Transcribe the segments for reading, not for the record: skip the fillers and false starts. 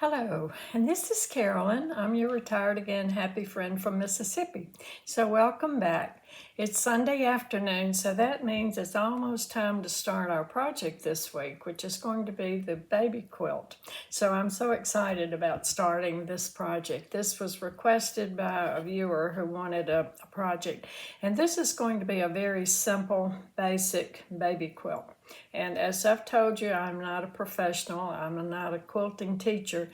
Hello, and this is Carolyn. I'm your retired again happy friend from Mississippi. So welcome back. It's Sunday afternoon, so that means it's almost time to start our project this week, which is going to be the baby quilt. So I'm so excited about starting this project. This was requested by a viewer who wanted a project, and this is going to be a very simple, basic baby quilt. And as I've told you, I'm not a professional. I'm not a quilting teacher.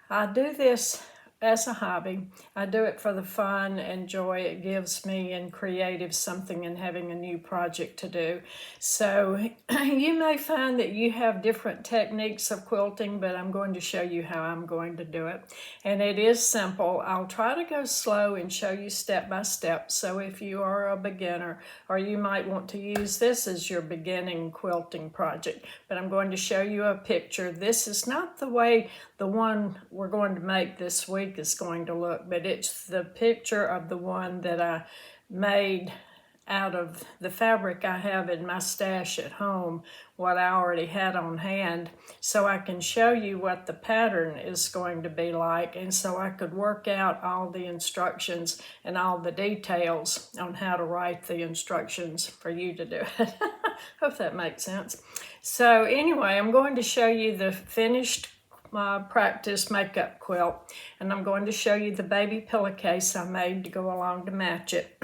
I do this as a hobby. I do it for the fun and joy it gives me in creative something and having a new project to do. So you may find that you have different techniques of quilting, but I'm going to show you how I'm going to do it. And it is simple. I'll try to go slow and show you step by step. So if you are a beginner, or you might want to use this as your beginning quilting project, but I'm going to show you a picture. This is not the way the one we're going to make this week is going to look, but it's the picture of the one that I made out of the fabric I have in my stash at home, what I already had on hand, so I can show you what the pattern is going to be like, and so I could work out all the instructions and all the details on how to write the instructions for you to do it. Hope that makes sense. So anyway, I'm going to show you the finished practice makeup quilt, and I'm going to show you the baby pillowcase I made to go along to match it.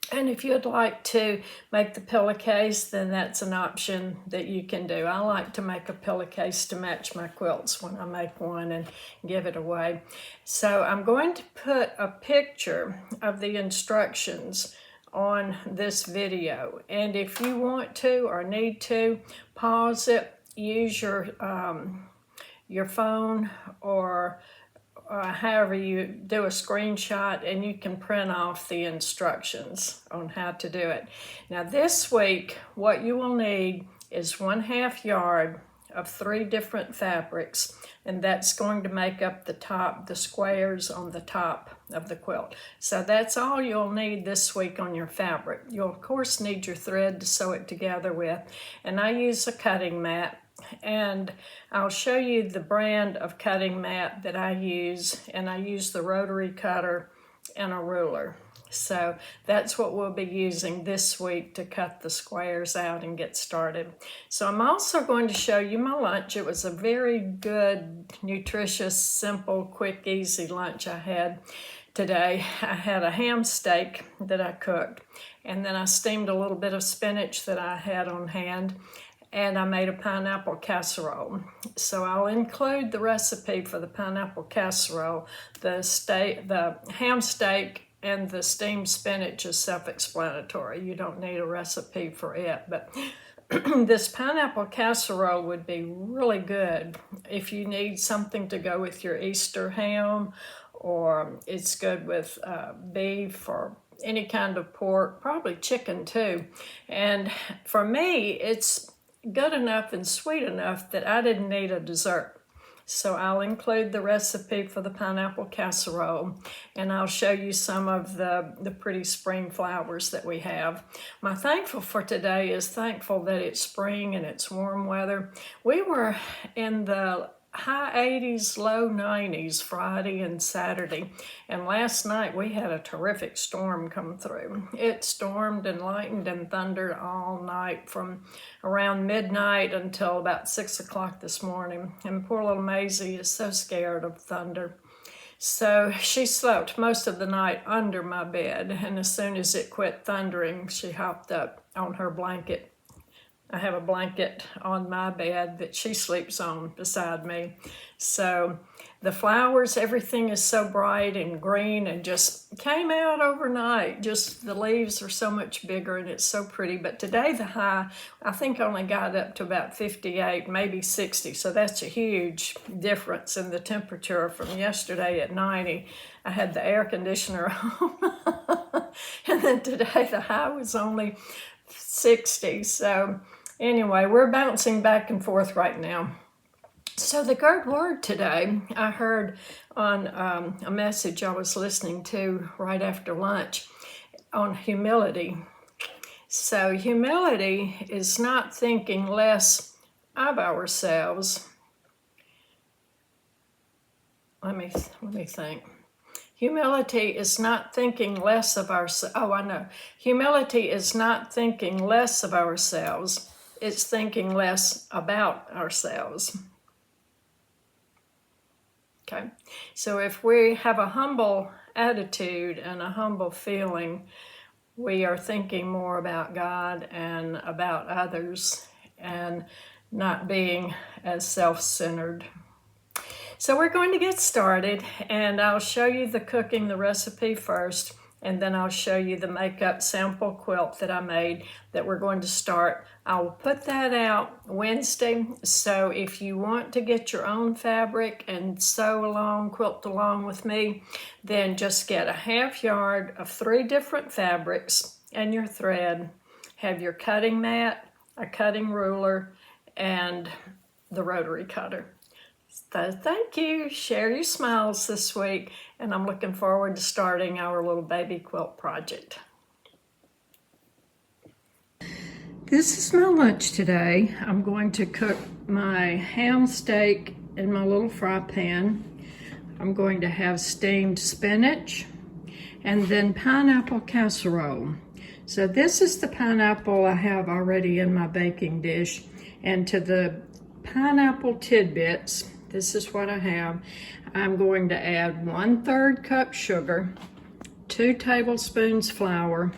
And if you'd like to make the pillowcase, then that's an option that you can do. I like to make a pillowcase to match my quilts when I make one and give it away. So I'm going to put a picture of the instructions on this video. And if you want to or need to, pause it, use your phone or however you do a screenshot, and you can print off the instructions on how to do it. Now this week, what you will need is 1/2 yard of 3 different fabrics, and that's going to make up the top, the squares on the top of the quilt. So that's all you'll need this week on your fabric. You'll of course need your thread to sew it together with, and I use a cutting mat. And I'll show you the brand of cutting mat that I use, and I use the rotary cutter and a ruler. So that's what we'll be using this week to cut the squares out and get started. So I'm also going to show you my lunch. It was a very good, nutritious, simple, quick, easy lunch I had today. I had a ham steak that I cooked, and then I steamed a little bit of spinach that I had on hand, and I made a pineapple casserole. So I'll include the recipe for the pineapple casserole. The ham steak and the steamed spinach is self-explanatory. You don't need a recipe for it, but this pineapple casserole would be really good if you need something to go with your Easter ham, or it's good with beef or any kind of pork, probably chicken too. And for me, it's good enough and sweet enough that I didn't need a dessert. So I'll include the recipe for the pineapple casserole, and I'll show you some of the pretty spring flowers that we have. My thankful for today is thankful that it's spring and it's warm weather. We were in the high 80s, low 90s Friday and Saturday, and last night we had a terrific storm come through. It stormed and lightened and thundered all night from around midnight until about 6 o'clock this morning, and poor little Maisie is so scared of thunder. So she slept most of the night under my bed, and as soon as it quit thundering, she hopped up on her blanket. I have a blanket on my bed that she sleeps on beside me. So the flowers, everything is so bright and green and just came out overnight. Just the leaves are so much bigger and it's so pretty. But today the high, I think, only got up to about 58, maybe 60. So that's a huge difference in the temperature from yesterday at 90. I had the air conditioner on. And then today the high was only 60. So anyway, we're bouncing back and forth right now. So the good word today, I heard on a message I was listening to right after lunch on humility. So humility is not thinking less of ourselves, let me think. Humility is not thinking less of ourselves. Oh, I know. Humility is not thinking less of ourselves. It's thinking less about ourselves. Okay. So if we have a humble attitude and a humble feeling, we are thinking more about God and about others and not being as self-centered. So we're going to get started, and I'll show you the cooking, the recipe first, and then I'll show you the makeup sample quilt that I made that we're going to start. I will put that out Wednesday, so if you want to get your own fabric and sew along, quilt along with me, then just get a half yard of 3 different fabrics and your thread. Have your cutting mat, a cutting ruler, and the rotary cutter. So thank you. Share your smiles this week, and I'm looking forward to starting our little baby quilt project. This is my lunch today. I'm going to cook my ham steak in my little fry pan. I'm going to have steamed spinach and then pineapple casserole. So this is the pineapple I have already in my baking dish, and to the pineapple tidbits, this is what I have. I'm going to add 1/3 cup sugar, 2 tablespoons flour,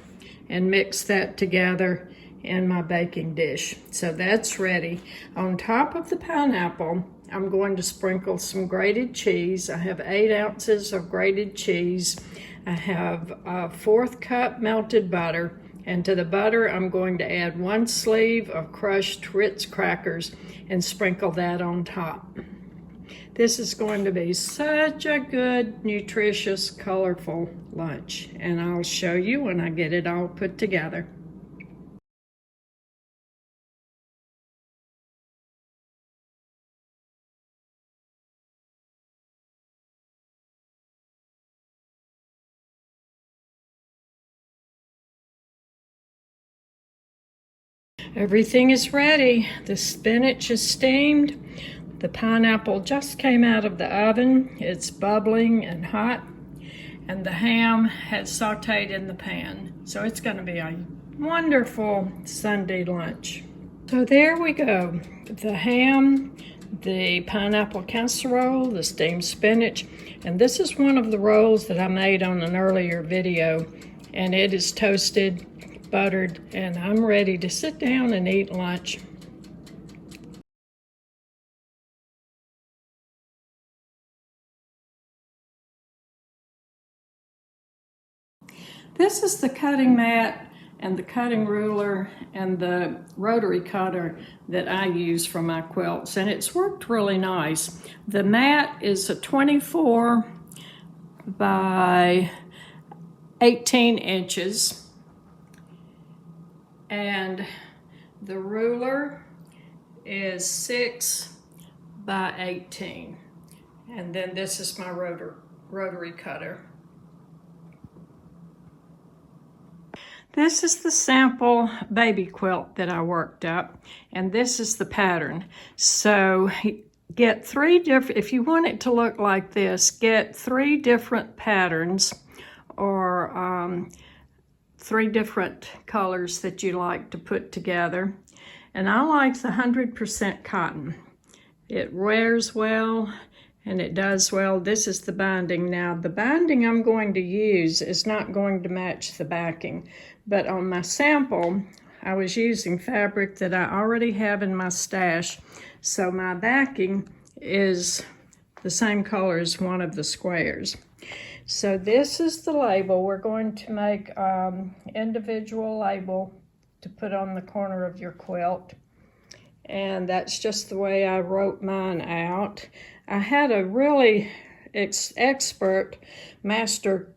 and mix that together in my baking dish. So that's ready. On top of the pineapple, I'm going to sprinkle some grated cheese. I have 8 ounces of grated cheese. I have a 1/4 cup melted butter, and to the butter I'm going to add 1 sleeve of crushed Ritz crackers and sprinkle that on top. This is going to be such a good, nutritious, colorful lunch, and I'll show you when I get it all put together. Everything is ready. The spinach is steamed. The pineapple just came out of the oven. It's bubbling and hot. And the ham has sauteed in the pan. So it's going to be a wonderful Sunday lunch. So there we go. The ham, the pineapple casserole, the steamed spinach. And this is one of the rolls that I made on an earlier video. And it is toasted, buttered, and I'm ready to sit down and eat lunch. This is the cutting mat and the cutting ruler and the rotary cutter that I use for my quilts, and it's worked really nice. The mat is a 24 by 18 inches, and the ruler is 6 by 18, and then this is my rotary cutter. This is the sample baby quilt that I worked up, and this is the pattern. So get 3 different, if you want it to look like this, get 3 different patterns or 3 different colors that you like to put together. And I like the 100% cotton. It wears well and it does well. This is the binding. Now the binding I'm going to use is not going to match the backing, but on my sample I was using fabric that I already have in my stash, so my backing is the same color as one of the squares. So this is the label. We're going to make individual label to put on the corner of your quilt, and that's just the way I wrote mine out. I had a really expert master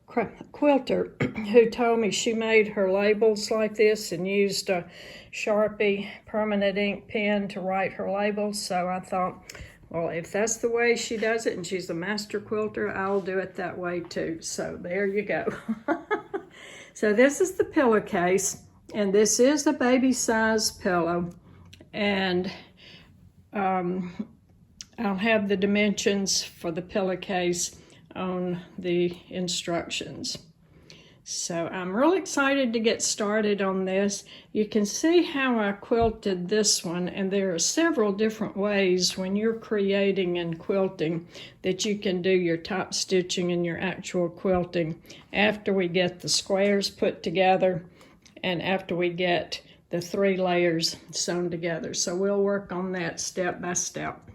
quilter who told me she made her labels like this and used a Sharpie permanent ink pen to write her labels. So I thought, well, if that's the way she does it and she's a master quilter, I'll do it that way too. So there you go. So this is the pillowcase, and this is a baby size pillow. And I'll have the dimensions for the pillowcase on the instructions. So I'm real excited to get started on this. You can see how I quilted this one, and there are several different ways when you're creating and quilting that you can do your top stitching and your actual quilting after we get the squares put together and after we get the 3 layers sewn together. So we'll work on that step by step.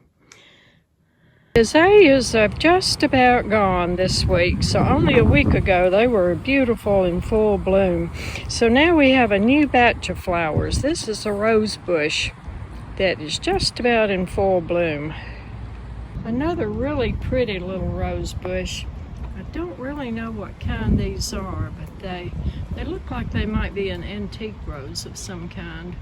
Azaleas have just about gone this week, so only a week ago they were beautiful in full bloom. So now we have a new batch of flowers. This is a rose bush that is just about in full bloom. Another really pretty little rose bush. I don't really know what kind these are, but they look like they might be an antique rose of some kind.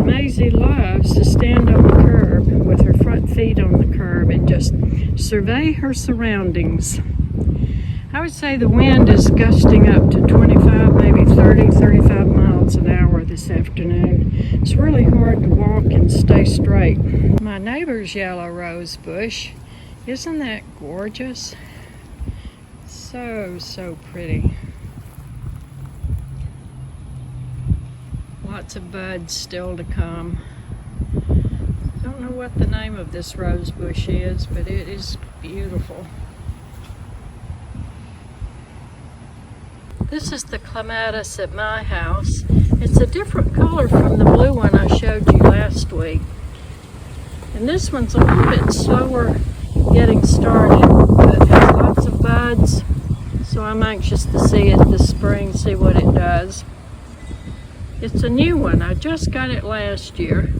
Maisie loves to stand on the curb with her front feet on the curb and just survey her surroundings. I would say the wind is gusting up to 25, maybe 30, 35 miles an hour this afternoon. It's really hard to walk and stay straight. My neighbor's yellow rose bush, isn't that gorgeous? So pretty. Lots of buds still to come. Don't know what the name of this rose bush is, but it is beautiful. This is the clematis at my house. It's a different color from the blue one I showed you last week. And this one's a little bit slower getting started, but it has lots of buds. So I'm anxious to see it this spring, see what it does. It's a new one. I just got it last year.